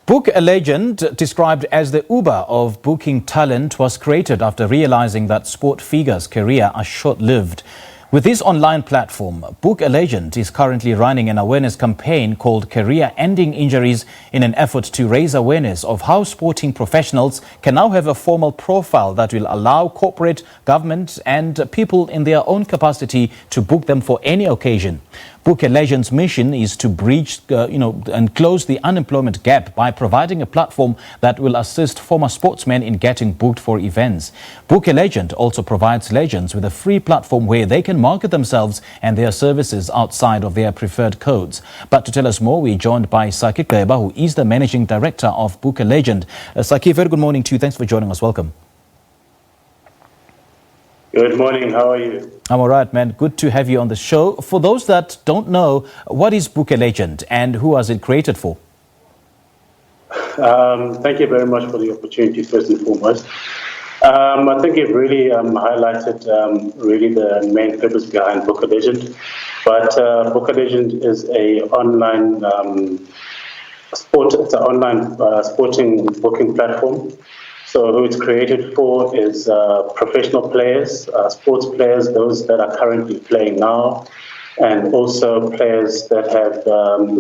Book a Legend, described as the Uber of booking talent, was created after realizing that sport figures' careers are short-lived. With this online platform, Book a Legend is currently running an awareness campaign called Career Ending Injuries in an effort to raise awareness of how sporting professionals can now have a formal profile that will allow corporate, government and people in their own capacity to book them for any occasion. Book a Legend's mission is to bridge and close the unemployment gap by providing a platform that will assist former sportsmen in getting booked for events. Book a Legend also provides legends with a free platform where they can market themselves and their services outside of their preferred codes. But to tell us more, we're joined by Sakhi Gqeba, who is the Managing Director of Book a Legend. Sakhi, very good morning to you. Thanks for joining us. Welcome. Good morning. How are you? I'm all right, man. Good to have you on the show. For those that don't know, what is Book a Legend and who was it created for? Thank you very much for the opportunity, first and foremost. I think you've really highlighted really the main purpose behind Book a Legend. But Book a Legend is a online sporting booking platform. So who it's created for is professional players, sports players, those that are currently playing now, and also players that have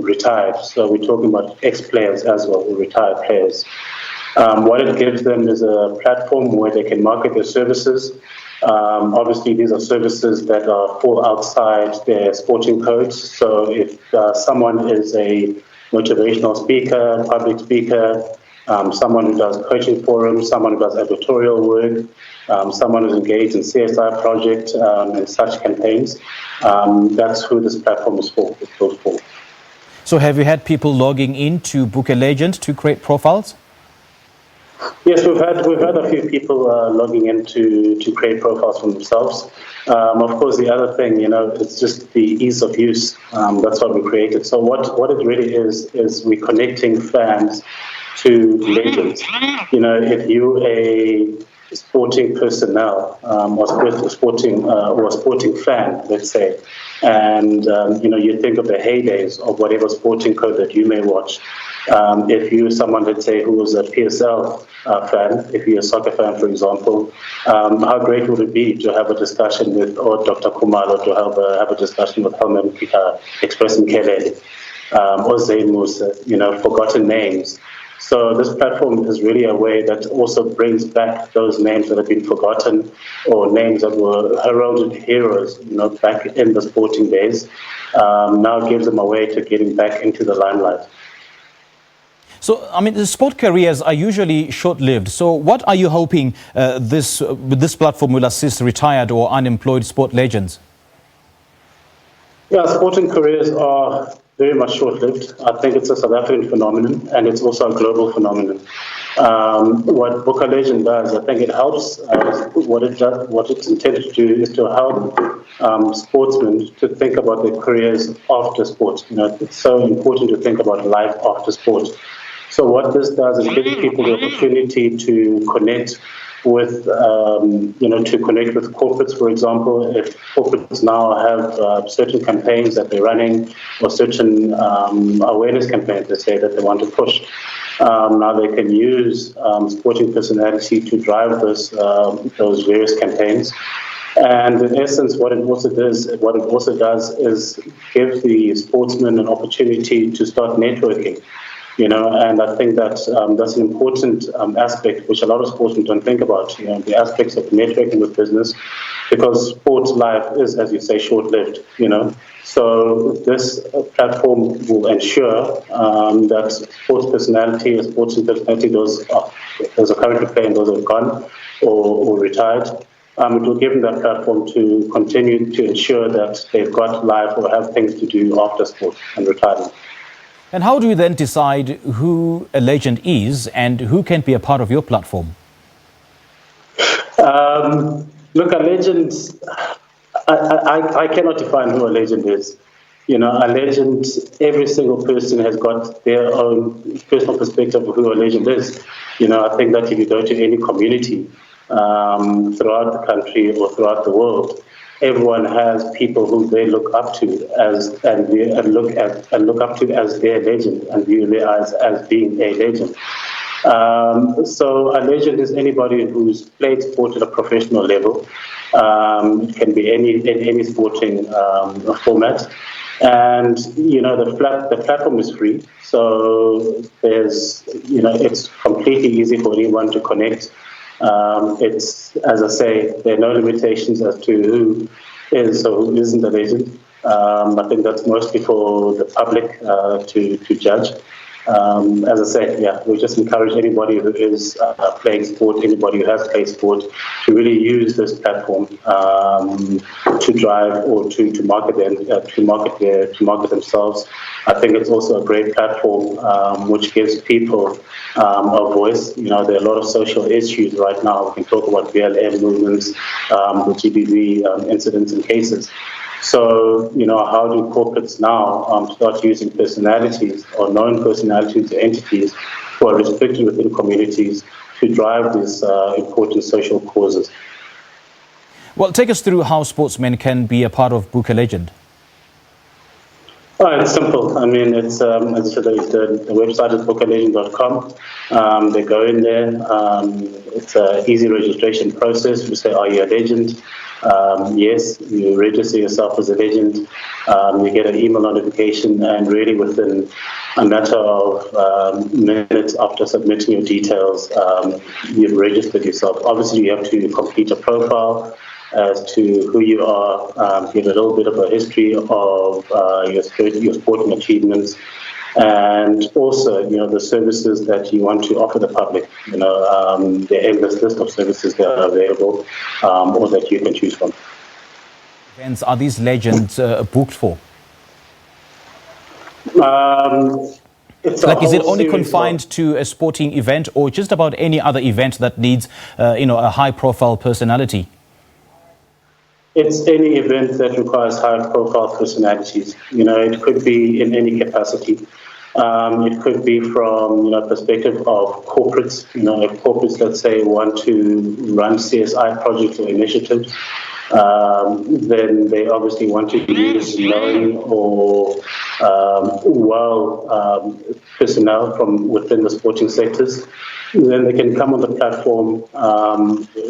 retired. So we're talking about ex-players as well, or retired players. What it gives them is a platform where they can market their services. Obviously, these are services that fall outside their sporting codes. So if someone is a motivational speaker, public speaker, someone who does coaching forums, someone who does editorial work, someone who's engaged in CSI projects and such campaigns. That's who this platform is built for. So have you had people logging in to Book a Legend to create profiles? Yes, we've had a few people logging in to create profiles for themselves. Of course, the other thing, it's just the ease of use. That's what we created. So what it really is we're connecting fans to legends. If you're a sporting personnel or a sporting fan, let's say, and you think of the heydays of whatever sporting code that you may watch. If you're someone, let's say, who was a PSL fan, if you're a soccer fan, for example, how great would it be to have a discussion with Dr. Khumalo, to have a discussion with Helman Pita, expressing Kelele, or Zayn Musa, forgotten names. So this platform is really a way that also brings back those names that have been forgotten, or names that were heralded heroes, back in the sporting days. Now gives them a way to getting back into the limelight. So, the sport careers are usually short-lived. So what are you hoping this platform will assist retired or unemployed sport legends? Yeah, sporting careers are very much short-lived. I think it's a South African phenomenon, and it's also a global phenomenon. What Book a Legend does, I think it helps. What it's intended to do is to help sportsmen to think about their careers after sport. It's so important to think about life after sport. So what this does is give people the opportunity to connect with, corporates, for example. If corporates now have certain campaigns that they're running, or certain awareness campaigns, let's say, that they want to push, now they can use sporting personality to drive those various campaigns. And in essence, what it also does is give the sportsmen an opportunity to start networking. And I think that that's an important aspect which a lot of sportsmen don't think about, the aspects of networking with business, because sports life is, as you say, short-lived, So this platform will ensure that sports personality, sporting personality, those are currently playing, those are gone or retired, it will give them that platform to continue to ensure that they've got life or have things to do after sport and retirement. And how do you then decide who a legend is and who can be a part of your platform? Look, a legend, I cannot define who a legend is. A legend, every single person has got their own personal perspective of who a legend is. I think that if you go to any community throughout the country or throughout the world, everyone has people who they look up to look up to as their legend and view their eyes as being a legend. So a legend is anybody who's played sport at a professional level. It can be any sporting format. And, the platform is free. So it's completely easy for anyone to connect. It's, as I say, there are no limitations as to who is or who isn't a legend. I think that's mostly for the public to judge. As I said, we just encourage anybody who is playing sport, anybody who has played sport, to really use this platform to drive or to market themselves. I think it's also a great platform which gives people a voice. There are a lot of social issues right now. We can talk about BLM movements, the GBV incidents and cases. So, how do corporates now start using personalities or known personalities or entities who are restricted within communities to drive these important social causes? Well, take us through how Sportsmen can be a part of Book a Legend. It's simple. I mean, it's, as I said, the website is bookalegend.com. They go in there. It's an easy registration process. We say, are you a legend? Yes, you register yourself as a legend. You get an email notification, and really within a matter of minutes after submitting your details, you've registered yourself. Obviously, you have to complete a profile as to who you are, give a little bit of a history of your sporting achievements, and also, the services that you want to offer the public. The endless list of services that are available or that you can choose from. Events are these legends booked for? Is it only confined to a sporting event, or just about any other event that needs, a high-profile personality? It's any event that requires high-profile personalities. It could be in any capacity. It could be from perspective of corporates. If corporates, let's say, want to run CSI projects or initiatives, then they obviously want to use known or personnel from within the sporting sectors. Then they can come on the platform,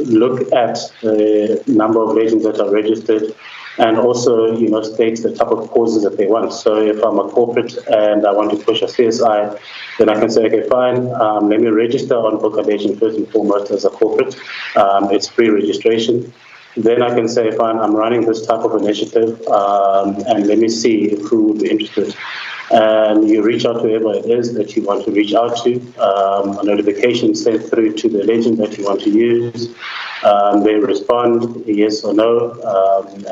look at the number of legends that are registered, and also, state the type of causes that they want. So if I'm a corporate and I want to push a CSI, then I can say, okay, fine, let me register on Book a Legend first and foremost as a corporate. It's free registration. Then I can say, fine, I'm running this type of initiative, and let me see who would be interested. And you reach out to whoever it is that you want to reach out to. A notification sent through to the legend that you want to use. They respond, yes or no,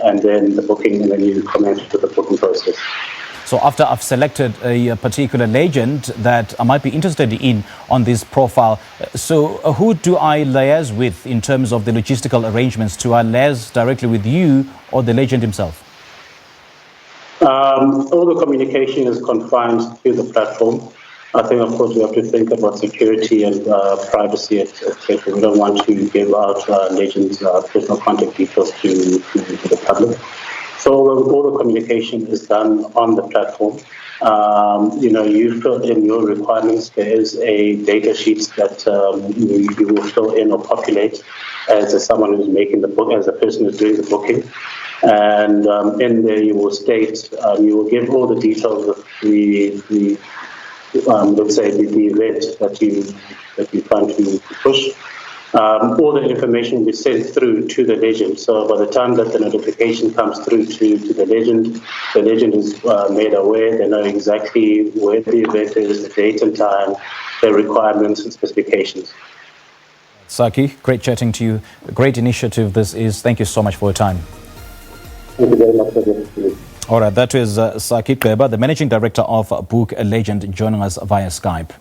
and then the booking, and then you comment to the booking process. So after I've selected a particular legend that I might be interested in on this profile, so who do I liaise with in terms of the logistical arrangements? Do I liaise directly with you or the legend himself? All the communication is confined to the platform. I think, of course, we have to think about security and privacy, etc. We don't want to give out legends' personal contact details to the public. So all the communication is done on the platform. You fill in your requirements. There is a data sheet that you will fill in or populate as someone who's making the book, as a person who's doing the booking. And in there you will state, you will give all the details of the let's say the event that you plan to push. All the information will be sent through to the legend. So by the time that the notification comes through to the legend is made aware. They know exactly where the event is, the date and time, their requirements and specifications. Sakhi, great chatting to you. A great initiative this is. Thank you so much for your time. Thank you very much for the opportunity. All right, that is Sakhi Gqeba, the Managing Director of Book a Legend, joining us via Skype.